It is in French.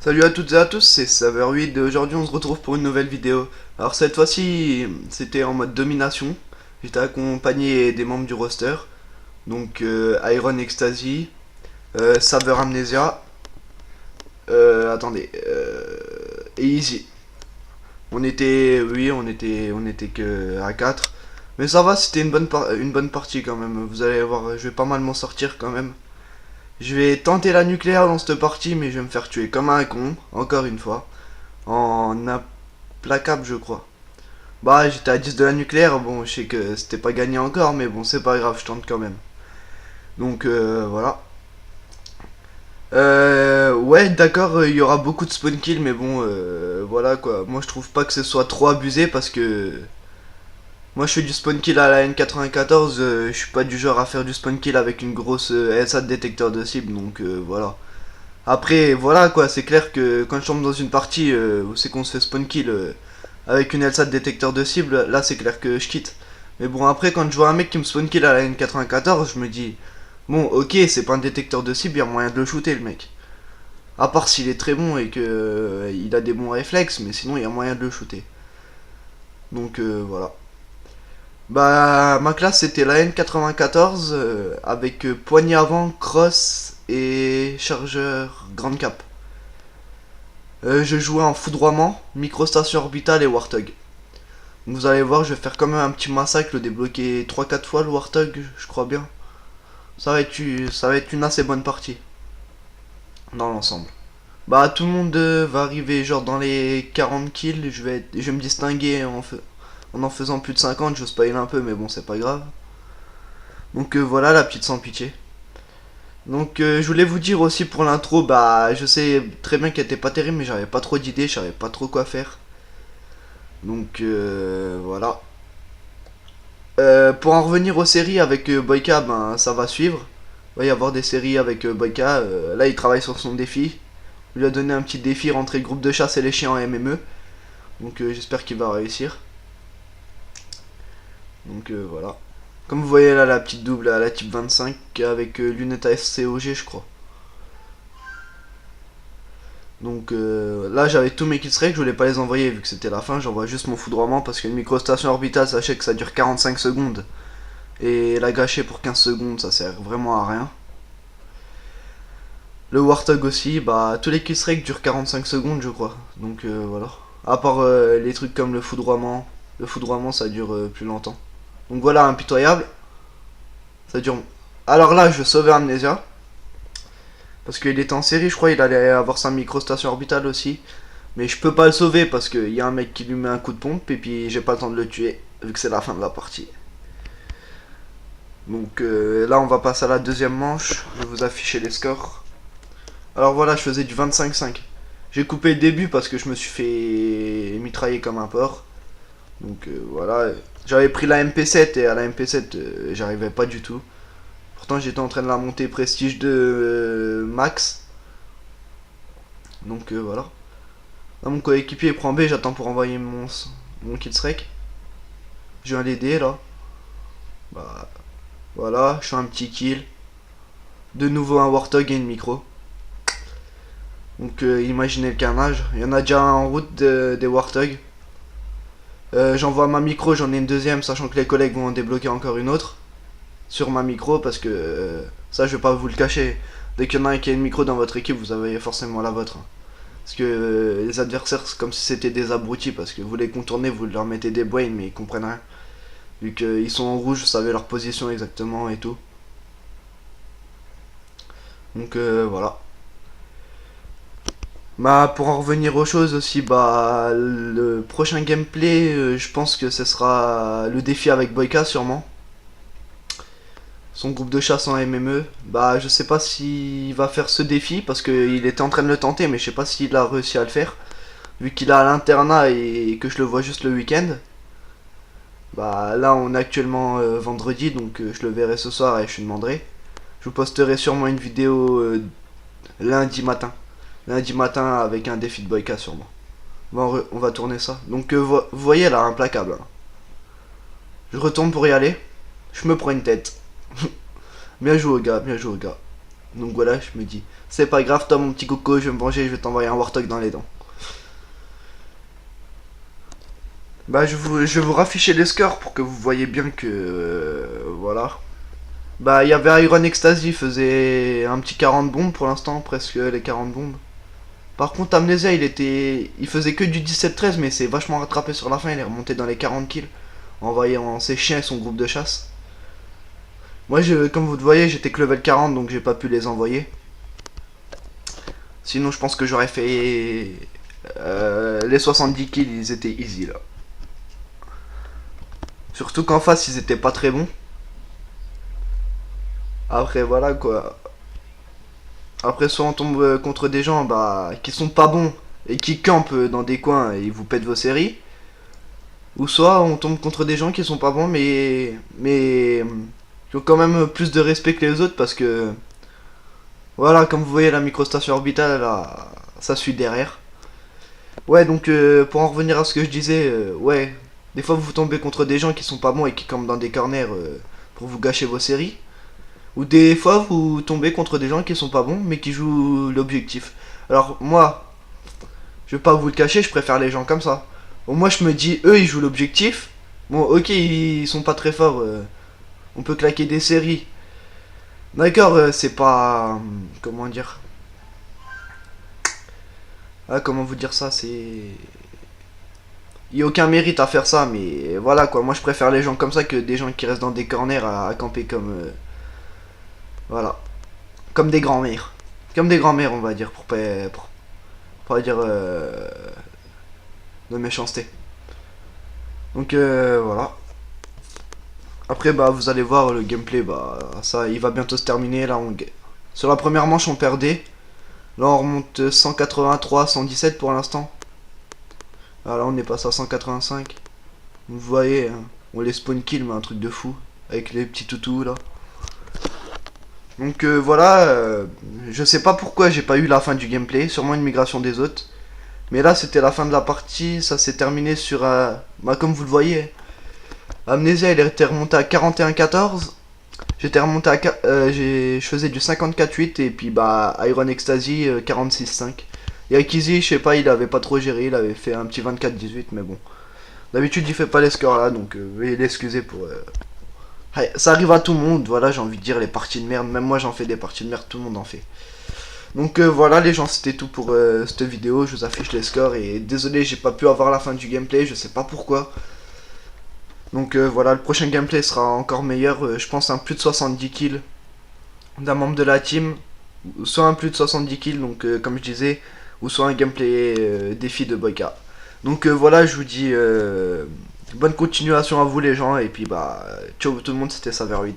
Salut à toutes et à tous, c'est Saver8 et aujourd'hui on se retrouve pour une nouvelle vidéo. Alors cette fois-ci, c'était en mode domination. J'étais accompagné des membres du roster. Donc Iron Ecstasy, Saber Amnesia, attendez, et Easy. On était que à 4. Mais ça va, c'était une bonne partie quand même. Vous allez voir, je vais pas mal m'en sortir quand même. Je vais tenter la nucléaire dans cette partie, mais je vais me faire tuer comme un con, encore une fois. En implacable, je crois. Bah, j'étais à 10 de la nucléaire, bon, je sais que c'était pas gagné encore, mais bon, c'est pas grave, je tente quand même. Donc, voilà. Ouais, d'accord, il y aura beaucoup de spawn kill, mais bon, voilà quoi. Moi, je trouve pas que ce soit trop abusé parce que. Moi, je fais du spawn kill à la N94, je suis pas du genre à faire du spawn kill avec une grosse LSA de détecteur de cible, donc voilà. Après, voilà quoi, c'est clair que quand je tombe dans une partie où c'est qu'on se fait spawn kill avec une LSAT détecteur de cible, là c'est clair que je quitte. Mais bon, après, quand je vois un mec qui me spawn kill à la N94, je me dis, bon, ok, c'est pas un détecteur de cible, il y a moyen de le shooter le mec. À part s'il est très bon et que il a des bons réflexes, mais sinon il y a moyen de le shooter. Donc voilà. Bah, ma classe c'était la N94 avec poignée avant, cross et chargeur grande cap. Je jouais en foudroiement, microstation orbitale et Warthog. Donc vous allez voir, je vais faire quand même un petit massacre, le débloquer 3-4 fois le Warthog, je crois bien. Ça va être une assez bonne partie, dans l'ensemble. Bah tout le monde va arriver genre dans les 40 kills, je vais me distinguer en faisant plus de 50, je spoil un peu mais bon c'est pas grave. Donc voilà la petite sans pitié. Donc je voulais vous dire aussi pour l'intro, bah je sais très bien qu'elle était pas terrible mais j'avais pas trop d'idées, je savais pas trop quoi faire. Donc voilà. Pour en revenir aux séries avec Boyka, ben ça va suivre. Il va y avoir des séries avec Boyka. Là, il travaille sur son défi. Il lui a donné un petit défi, rentrer le groupe de chasse et les chiens en MME. Donc j'espère qu'il va réussir. Donc voilà. Comme vous voyez là, la petite double à la type 25 avec lunettes AFCOG, je crois. Donc là, j'avais tous mes killstreaks, je voulais pas les envoyer vu que c'était la fin. J'envoie juste mon foudroiement parce qu'une microstation orbitale, sachez que ça dure 45 secondes. Et la gâcher pour 15 secondes, ça sert vraiment à rien. Le Warthog aussi, bah tous les killstreaks durent 45 secondes je crois. Donc voilà. À part les trucs comme le foudroiement ça dure plus longtemps. Donc voilà, impitoyable. Ça dure. Alors là, je vais sauver Amnesia. Parce qu'il était en série, je crois, il allait avoir sa microstation orbitale aussi. Mais je peux pas le sauver parce qu'il y a un mec qui lui met un coup de pompe et puis j'ai pas le temps de le tuer vu que c'est la fin de la partie. Donc là, on va passer à la deuxième manche. Je vais vous afficher les scores. Alors voilà, je faisais du 25-5. J'ai coupé le début parce que je me suis fait mitrailler comme un porc. Donc voilà, j'avais pris la MP7 et à la MP7 j'arrivais pas du tout. Pourtant j'étais en train de la monter prestige de max. Donc voilà. Là mon coéquipier prend B, j'attends pour envoyer mon killstreak. J'ai un DD là. Bah voilà, je fais un petit kill. De nouveau un Warthog et une micro. Donc imaginez le carnage. Il y en a déjà en route des Warthog. J'envoie ma micro, j'en ai une deuxième, sachant que les collègues vont en débloquer encore une autre sur ma micro parce que ça je vais pas vous le cacher. Dès qu'il y en a un qui a une micro dans votre équipe, vous avez forcément la vôtre. Parce que les adversaires c'est comme si c'était des abrutis parce que vous les contournez, vous leur mettez des brains mais ils comprennent rien. Vu qu'ils sont en rouge, vous savez leur position exactement et tout. Donc voilà. Bah pour en revenir aux choses aussi, bah le prochain gameplay, je pense que ce sera le défi avec Boyka sûrement. Son groupe de chasse en MME. Bah je sais pas s'il va faire ce défi parce qu'il était en train de le tenter mais je sais pas s'il a réussi à le faire. Vu qu'il est à l'internat et que je le vois juste le week-end. Bah là on est actuellement vendredi donc je le verrai ce soir et je lui demanderai. Je vous posterai sûrement une vidéo lundi matin. Lundi matin avec un défi de Boyka sûrement. Bon, on va tourner ça. Donc vous voyez là, implacable. Hein. Je retourne pour y aller. Je me prends une tête. Bien joué au gars, bien joué au gars. Donc voilà, je me dis, c'est pas grave, toi mon petit coco, je vais me venger, je vais t'envoyer un Warthog dans les dents. Bah je vais vous rafficher les scores pour que vous voyez bien que voilà. Bah il y avait Iron Ecstasy, faisait un petit 40 bombes pour l'instant, presque les 40 bombes. Par contre Amnesia il faisait que du 17-13 mais c'est vachement rattrapé sur la fin, il est remonté dans les 40 kills en envoyant ses chiens et son groupe de chasse. Moi comme vous le voyez j'étais que level 40 donc j'ai pas pu les envoyer. Sinon je pense que j'aurais fait les 70 kills, ils étaient easy là. Surtout qu'en face ils étaient pas très bons. Après voilà quoi. Après soit on tombe contre des gens bah, qui sont pas bons et qui campent dans des coins et ils vous pètent vos séries. Ou soit on tombe contre des gens qui sont pas bons mais qui ont quand même plus de respect que les autres parce que voilà comme vous voyez la microstation orbitale là, ça suit derrière. Ouais donc pour en revenir à ce que je disais ouais des fois vous tombez contre des gens qui sont pas bons et qui campent dans des corners pour vous gâcher vos séries. Ou des fois vous tombez contre des gens qui sont pas bons mais qui jouent l'objectif. Alors moi, je vais pas vous le cacher, je préfère les gens comme ça. Bon, moi je me dis, eux ils jouent l'objectif. Bon ok ils sont pas très forts, on peut claquer des séries. D'accord, c'est pas... comment dire. Ah comment vous dire ça, c'est... Il y a aucun mérite à faire ça mais voilà quoi, moi je préfère les gens comme ça que des gens qui restent dans des corners à camper comme... voilà. Comme des grands-mères. Comme des grands-mères on va dire pour pas dire de méchanceté. Donc voilà. Après bah vous allez voir le gameplay bah ça il va bientôt se terminer là sur la première manche on perdait. Là on remonte 183 117 pour l'instant. Ah, là on est passé à 185. Vous voyez hein, on les spawn kill mais un truc de fou avec les petits toutous là. Donc voilà je sais pas pourquoi j'ai pas eu la fin du gameplay, sûrement une migration des hôtes. Mais là c'était la fin de la partie, ça s'est terminé sur bah comme vous le voyez. Amnesia elle était remontée à 41-14. J'étais remonté à je faisais du 54-8 et puis bah Iron Ecstasy 46-5. Et Akizi, je sais pas, il avait pas trop géré, il avait fait un petit 24-18 mais bon. D'habitude il fait pas les scores là donc veuillez l'excuser pour ouais, ça arrive à tout le monde, voilà, j'ai envie de dire les parties de merde, même moi j'en fais des parties de merde, tout le monde en fait. Donc voilà les gens, c'était tout pour cette vidéo, je vous affiche les scores et désolé j'ai pas pu avoir la fin du gameplay, je sais pas pourquoi. Donc voilà, le prochain gameplay sera encore meilleur, je pense un plus de 70 kills d'un membre de la team, soit un plus de 70 kills, donc comme je disais, ou soit un gameplay défi de Boyka. Donc voilà, je vous dis bonne continuation à vous les gens, et puis bah ciao tout le monde, c'était Saveroid.